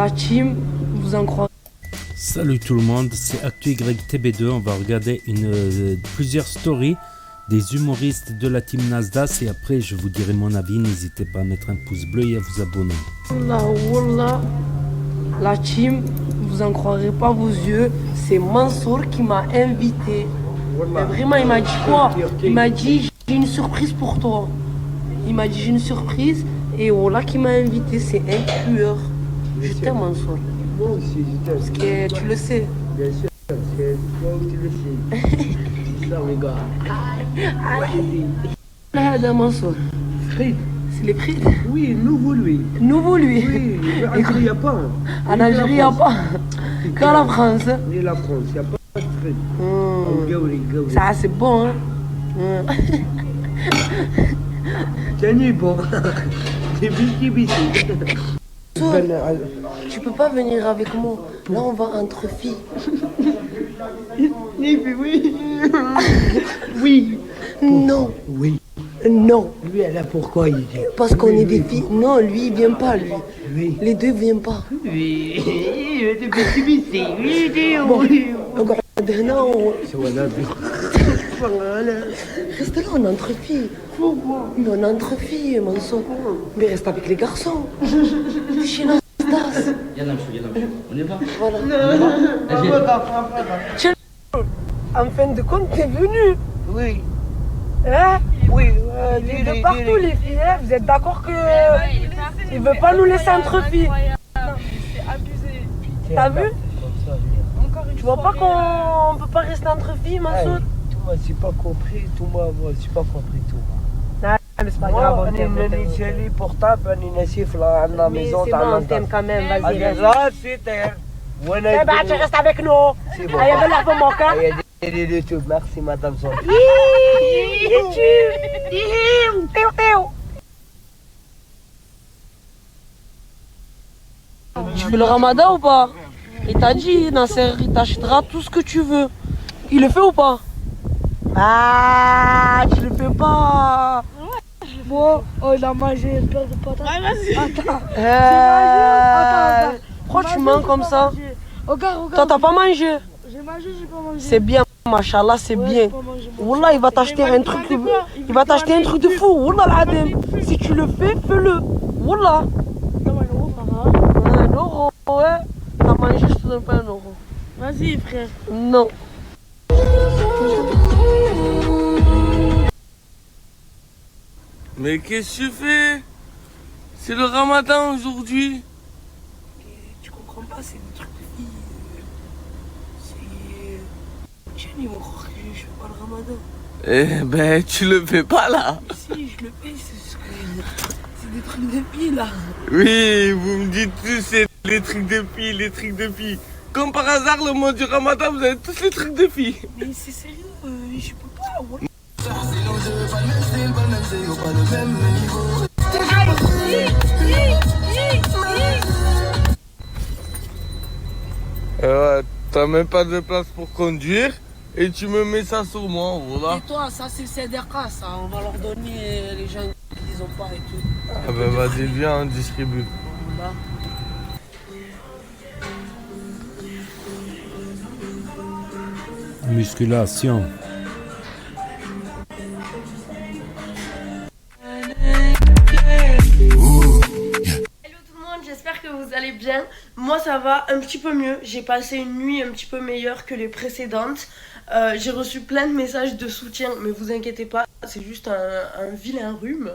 La team, vous en croyez? Salut tout le monde, c'est ActuYTB2. On va regarder plusieurs stories des humoristes de la team Nasdaq et après je vous dirai mon avis. N'hésitez pas à mettre un pouce bleu et à vous abonner. Wallah, la team, vous en croirez pas vos yeux, c'est Mansour qui m'a invité. Mais vraiment, il m'a dit quoi? Il m'a dit j'ai une surprise pour toi. Il m'a dit j'ai une surprise et Wallah qui m'a invité, c'est un tueur. Je t'aime Mansour. Moi aussi, je t'aime. Parce que tu le sais. Bien sûr, c'est toi qui le sais. C'est ça, les gars. Là, Mansour. Frites. C'est les frites. Oui, nouveau lui. Nouveau lui. Oui, en Algérie, il n'y a pas. En Algérie, il n'y a pas. Qu'en la France. Et la France, il n'y a pas de frites. Ça, c'est bon, hein. C'est nu, bon. C'est biti. Tu peux pas venir avec moi. Là, on va entre filles. Oui. Oui. Non. Oui. Non. Lui, elle a pourquoi il dit. Parce qu'on est des filles. Non, lui, il vient pas, lui. Oui. Les deux viennent pas. Oui. C'est petit. Oui, Bon, non. c'est voilà. Reste là, on est entre filles. Pourquoi? Mais on est entre filles, Mansour. Mais reste avec les garçons. Chez Nasdaq. On y va. Voilà. Vas-y. Tiens, en fin de compte, t'es venu. Oui. Hein? Oui. De partout, les filles, hein. Vous êtes d'accord que il veut pas nous laisser entre filles? C'est abusé. T'as vu? Encore une Tu vois fois, pas qu'on peut pas rester entre filles, Mansour? Tout moi, j'ai pas compris. Tout moi, j'ai pas compris tout. Non, mais c'est pas Moi, grave, on on est t'aime. une télé portable, on est siffle à la Mais maison. c'est bon, on t'aime quand même, vas-y. Ah, reste. ça, c'était. Eh ben, tu restes avec nous. C'est bon. Allez, viens là, mon cœur. Il y a des YouTube. Merci, madame Son. Tu fais le ramadan ou pas? Il t'a dit, Nasser, il t'achètera tout ce que tu veux. Il le fait ou pas? Ah, tu le fais pas. Bon, oh, il a mangé une paire de patates. Ouais, vas-y. Attends. Attends. Pourquoi tu mens comme ça? Regarde. Toi, t'as pas mangé? J'ai mangé, j'ai pas mangé. C'est bien, machallah, c'est Ouais, bien. j'ai pas mangé, moi. Wallah, il va t'acheter un truc de... Il va t'acheter un truc de fou. Wallah, l'adem. Si tu le fais, fais-le. Wallah. Donne-moi un euro, frère. Un euro, ouais. T'as mangé, je te donne pas un euro. Vas-y, frère. Non. Mais qu'est-ce que tu fais? C'est le ramadan aujourd'hui. Tu comprends pas, c'est des trucs de filles. C'est... Tiens, ils vont croire que je fais pas le ramadan. Eh ben, tu le fais pas là. Mais si, je le fais, c'est des trucs de filles là. Oui, vous me dites tous, c'est les trucs de filles. Comme par hasard, le mois du ramadan, vous avez tous les trucs de filles. Mais c'est sérieux, je peux pas. Wallah. Ouais, t'as même pas de place pour conduire et tu me mets ça sur moi, voilà. Et toi, ça c'est CDK, ça. On va leur donner les gens qui ont pas et tout. Ah ben vas-y, viens, on distribue. Voilà. Musculation. Hello tout le monde, j'espère que vous allez bien. Moi ça va un petit peu mieux. J'ai passé une nuit un petit peu meilleure que les précédentes. J'ai reçu plein de messages de soutien, mais vous inquiétez pas, c'est juste un vilain rhume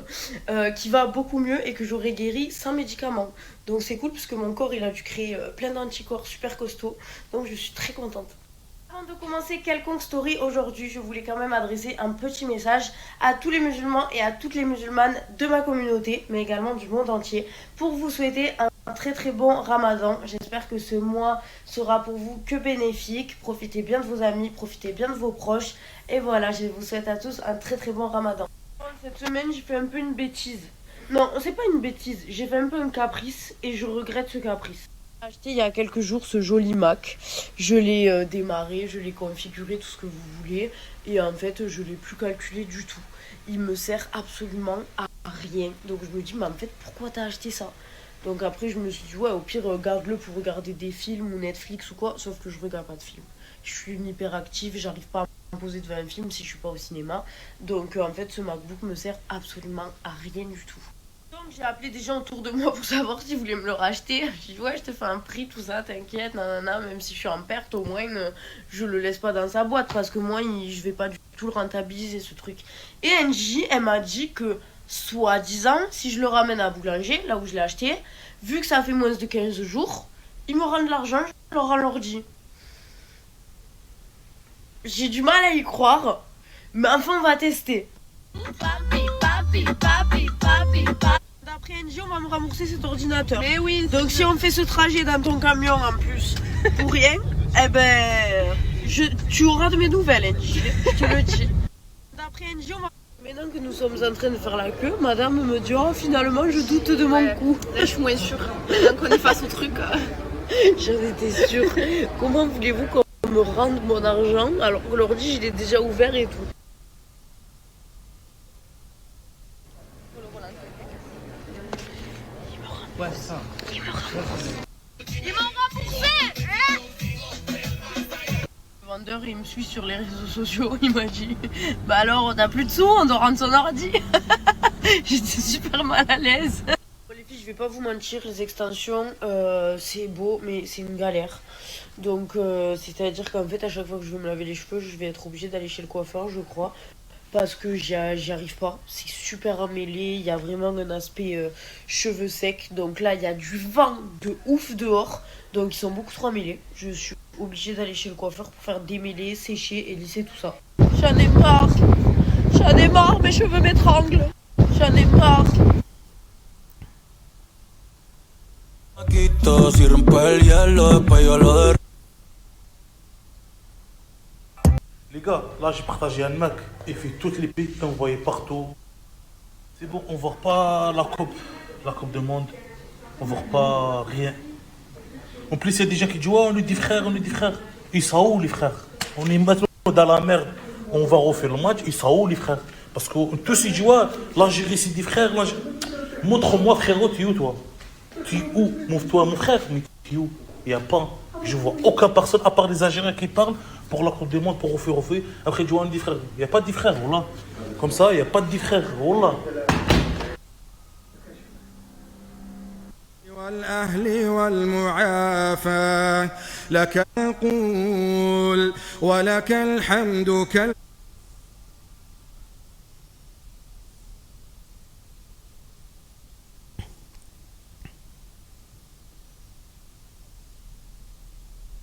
qui va beaucoup mieux et que j'aurai guéri sans médicaments. Donc c'est cool parce que mon corps il a dû créer plein d'anticorps super costauds. Donc je suis très contente. Avant de commencer quelconque story aujourd'hui, je voulais quand même adresser un petit message à tous les musulmans et à toutes les musulmanes de ma communauté, mais également du monde entier, pour vous souhaiter un très très bon ramadan. J'espère que ce mois sera pour vous que bénéfique. Profitez bien de vos amis, profitez bien de vos proches. Et voilà, je vous souhaite à tous un très très bon ramadan. Cette semaine, j'ai fait un peu une bêtise. Non, c'est pas une bêtise, j'ai fait un peu un caprice et je regrette ce caprice. J'ai acheté il y a quelques jours ce joli Mac. Je l'ai démarré, je l'ai configuré, tout ce que vous voulez. Et en fait, je l'ai plus calculé du tout. Il me sert absolument à rien. Donc je me dis, mais en fait, pourquoi t'as acheté ça? Donc après, je me suis dit, ouais, au pire, garde-le pour regarder des films ou Netflix ou quoi. Sauf que je regarde pas de films. Je suis une hyperactive, j'arrive pas à me poser devant un film si je suis pas au cinéma. Donc en fait, ce MacBook me sert absolument à rien du tout. Donc j'ai appelé des gens autour de moi pour savoir s'ils voulaient me le racheter. J'ai dit, ouais, je te fais un prix, tout ça, t'inquiète, nanana. Même si je suis en perte, au moins, je le laisse pas dans sa boîte. Parce que moi, je vais pas du tout le rentabiliser, ce truc. Et Angie, elle m'a dit que, soi-disant, si je le ramène à Boulanger, là où je l'ai acheté, vu que ça fait moins de 15 jours, ils me rendent l'argent, je leur rends l'ordi. J'ai du mal à y croire, mais enfin on va tester. D'après Angie, on va me rembourser cet ordinateur. Mais oui. Donc si on fait ce trajet dans ton camion en plus pour rien, eh ben tu auras de mes nouvelles, Angie. Je te le dis. D'après Angie, on va... Maintenant que nous sommes en train de faire la queue, madame me dit, oh finalement je doute de mon coup. Là je suis moins sûre. Maintenant qu'on est face au truc. J'en étais sûre. Comment voulez-vous qu'on me rende mon argent alors que l'ordi je l'ai déjà ouvert et tout? Ouais, ça. Ils m'ont remboursé. Le vendeur il me suit sur les réseaux sociaux, il m'a dit, bah alors on n'a plus de sous, on doit rendre son ordi. J'étais super mal à l'aise. Les filles, je vais pas vous mentir, les extensions c'est beau mais c'est une galère. Donc c'est à dire qu'en fait à chaque fois que je veux me laver les cheveux, je vais être obligée d'aller chez le coiffeur, je crois. Parce que j'y arrive pas, c'est super emmêlé, il y a vraiment un aspect cheveux secs. Donc là il y a du vent de ouf dehors, donc ils sont beaucoup trop emmêlés. Je suis obligée d'aller chez le coiffeur pour faire démêler, sécher et lisser tout ça. J'en ai marre, mes cheveux m'étranglent. J'en ai marre. Les gars, là j'ai partagé un Mac, il fait toutes les pays envoyés partout. C'est bon, on voit pas la coupe du monde, on voit pas rien. En plus, il y a des gens qui disent, ouais, on lui dit frère. Ils sont où les frères? On est maintenant dans la merde, on va refaire le match, ils sont où les frères? Parce que tous ils disent, ouais, l'Algérie c'est des frères, montre-moi frérot, tu es où toi? Tu es où? Montre-toi mon frère, mais tu es où? Il n'y a pas. Je vois aucune personne à part les Algériens qui parlent pour la Coupe du Monde, pour refaire. Après, tu vois un dit frère. Il n'y a pas de dit frère, voilà. Comme ça, il n'y a pas de dit frère, voilà. والأهل والمعافى لك نقول ولك الحمد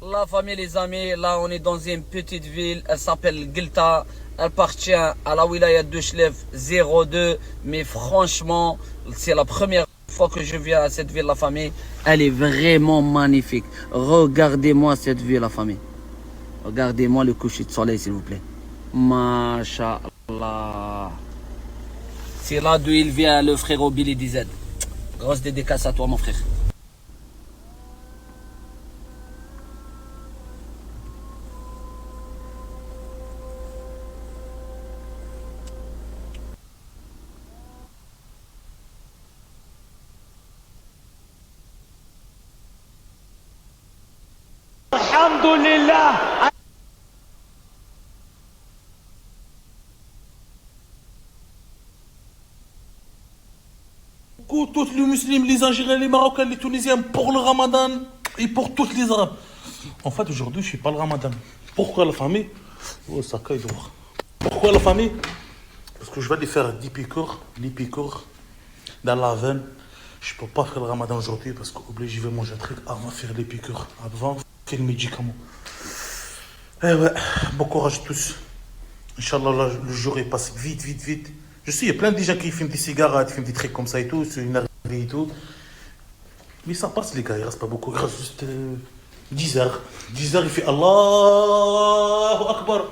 La famille, les amis, là on est dans une petite ville, elle s'appelle Guelta, elle appartient à la wilaya de Chlef 02, mais franchement, c'est la première fois que je viens à cette ville, la famille. Elle est vraiment magnifique. Regardez-moi cette ville, la famille. Regardez-moi le coucher de soleil, s'il vous plaît. Masha'Allah. C'est là d'où il vient le frère Billy DZ. Grosse dédicace à toi, mon frère. Alhamdulillah. Tous les musulmans, les Algériens, les Marocains, les Tunisiens, pour le Ramadan et pour tous les Arabes. En fait, aujourd'hui, je ne suis pas le Ramadan. Pourquoi la famille? Oh, ça caille de voir. Pourquoi la famille? Parce que je vais aller faire 10 piqûres dans la veine. Je ne peux pas faire le Ramadan aujourd'hui parce qu'obligé, je vais manger un truc avant de faire les piqûres, avant de faire le médicament. Eh ouais, bon courage à tous. Inch'Allah, là, le jour est passé vite. Je sais, il y a plein de gens qui fument des cigarettes, qui fument des trucs comme ça et tout, c'est une arrêt et tout. Mais ça passe, les gars, il reste pas beaucoup. Il reste juste 10 heures. 10 heures, il fait Allahu Akbar.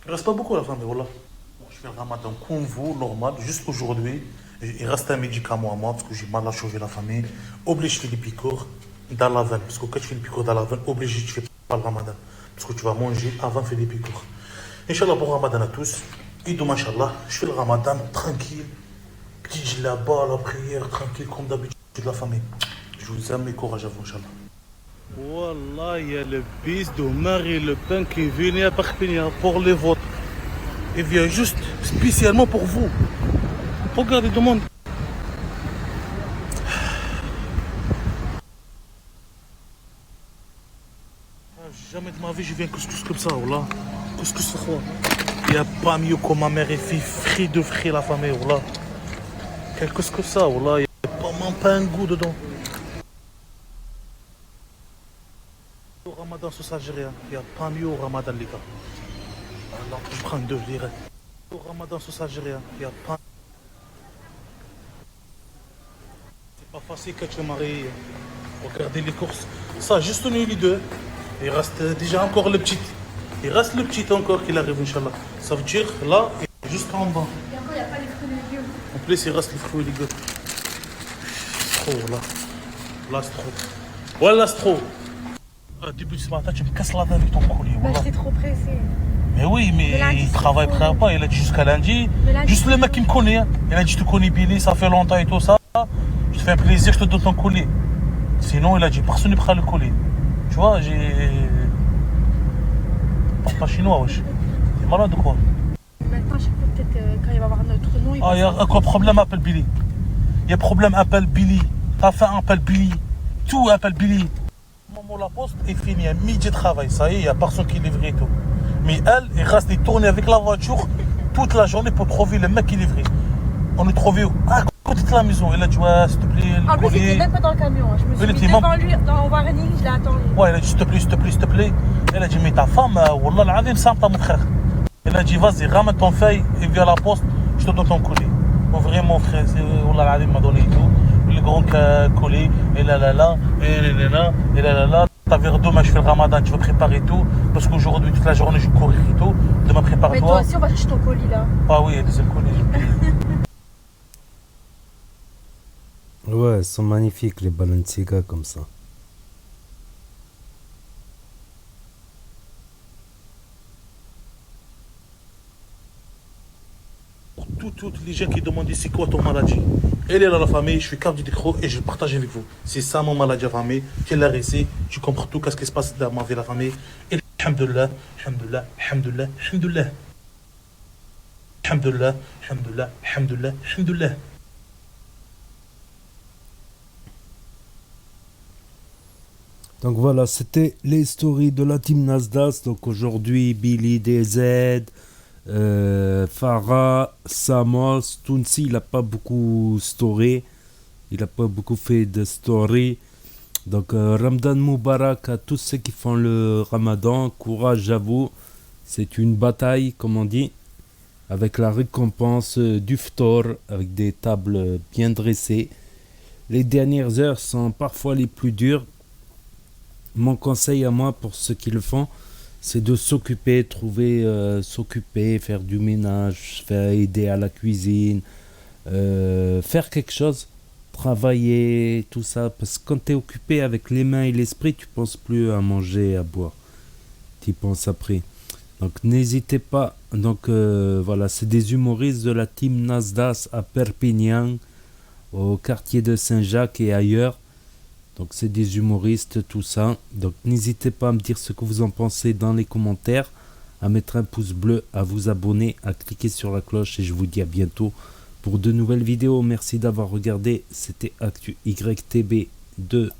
Il reste pas beaucoup, la femme, mais voilà. Bon, je fais le Ramadan comme vous, normal, juste aujourd'hui. Il reste un médicament à moi parce que j'ai mal à chauffer la famille. Obligé, je fais des piqûres dans la veine. Parce que quand tu fais des piqûres dans la veine, obligé, tu fais pas le Ramadan. Parce que tu vas manger avant de faire des piqûres. Inch'Allah, bon Ramadan à tous. Et donc, Inch'Allah, je fais le Ramadan tranquille. Petit là-bas, la prière, tranquille, comme d'habitude, la famille. Je Je vous aime et courage à vous, Inch'Allah. Wallah, il y a le fils de Marie Le Pen qui est venu à Perpignan pour les votes. Il vient juste spécialement pour vous. Regardez, demande. Jamais de ma vie je viens couscous comme ça, wallah. Couscous c'est quoi? Il n'y a pas mieux que ma mère et fille, frit de frit la famille, wallah. Quel couscous ça, wallah. Il n'y a même pas un goût dedans. Au ramadan sauce algérien, il n'y a pas mieux au ramadan les gars. Alors je prends deux direct. Au ramadan sauce algérien, il n'y a pas. C'est pas facile quand tu es marié. Regardez les courses. Ça, juste on est les deux. Il reste déjà encore le petit. Il reste le petit encore qui arrive, Inch'Allah. Ça veut dire là et jusqu'en bas. Et encore, il n'y a pas les fruits et légumes. En plus, il reste les fruits et légumes. C'est trop là. Là, c'est trop. Voilà, c'est trop. Début de ce matin, tu me casses la tête avec ton colis. Bah, Voilà. j'étais trop pressée. Mais oui, mais lundi, il c'est travaille trop prêt pas. Il a dit jusqu'à lundi. Mais lundi, Juste c'est le mec qui me connaît. Hein. Il a dit, je te connais Billy, ça fait longtemps et tout ça. Je te fais un plaisir, je te donne ton colis. Sinon, il a dit, personne ne prend le colis. Tu vois, j'ai. Pas chinois, wesh. T'es malade ou quoi? Maintenant, je sais pas, peut-être quand il va avoir notre nom, il Ah, va il y a savoir. quoi problème, appelle Billy. Il y a problème, appelle Billy. T'as faim, appelle Billy. Tout, appelle Billy. Maman, la poste est finie, à midi de travail. Ça y est, il n'y a personne qui livre et tout. Mais elle, elle reste tourner avec la voiture toute la journée pour trouver le mec qui livrait. On est trouvé à côté de la maison. Elle a dit, ouais, s'il te plaît, le En plus, il colis. était même pas dans le camion. Je me Il suis mis était devant lui, dans Warning, je l'ai attendu. Ouais, elle a dit, s'il te plaît, s'il te plaît, s'il te plaît. Elle a dit, mais ta femme, wallah, l'azim, c'est un mon frère. Elle a dit, vas-y, ramène ton feuille et viens à la poste, je te donne ton colis. Bon, vraiment, frère, wallah, l'azim m'a donné et tout. Le grand colis, et là, et là. T'as vu, demain, je fais le ramadan, tu vas préparer tout. Parce qu'aujourd'hui, toute la journée, je courir et tout. Demain, Mais prépare-toi. toi aussi, on va chercher ton colis là. Ah oui, il y a des colis. Ouais, elles sont magnifiques les Balenciaga comme ça. Pour tous les gens qui demandent c'est quoi ton maladie. Elle est là la famille, je suis carte du décro et je partage avec vous. C'est ça mon maladie à famille. Tu l'as réussi, tu comprends tout, qu'est-ce qui se passe dans ma vie la famille. Et alhamdoulilah, alhamdoulilah, alhamdoulilah, alhamdoulilah. Alhamdoulilah, alhamdoulilah, alhamdoulilah, alhamdoulilah. Donc voilà, c'était les stories de la team Nasdaq. Donc aujourd'hui, Billy DZ, Farah, Samos, Tounsi, il n'a pas beaucoup story. Il n'a pas beaucoup fait de story. Donc Ramadan Moubarak à tous ceux qui font le Ramadan. Courage à vous. C'est une bataille, comme on dit, avec la récompense du Ftor, avec des tables bien dressées. Les dernières heures sont parfois les plus dures. Mon conseil à moi pour ceux qui le font, c'est de s'occuper, s'occuper, faire du ménage, faire aider à la cuisine, faire quelque chose, travailler, tout ça. Parce que quand tu es occupé avec les mains et l'esprit, tu penses plus à manger, à boire. Tu penses après. Donc n'hésitez pas. Donc voilà, c'est des humoristes de la team Nasdaq à Perpignan, au quartier de Saint-Jacques et ailleurs. Donc c'est des humoristes, tout ça. Donc n'hésitez pas à me dire ce que vous en pensez dans les commentaires, à mettre un pouce bleu, à vous abonner, à cliquer sur la cloche et je vous dis à bientôt pour de nouvelles vidéos. Merci d'avoir regardé. C'était Actu YTB 2.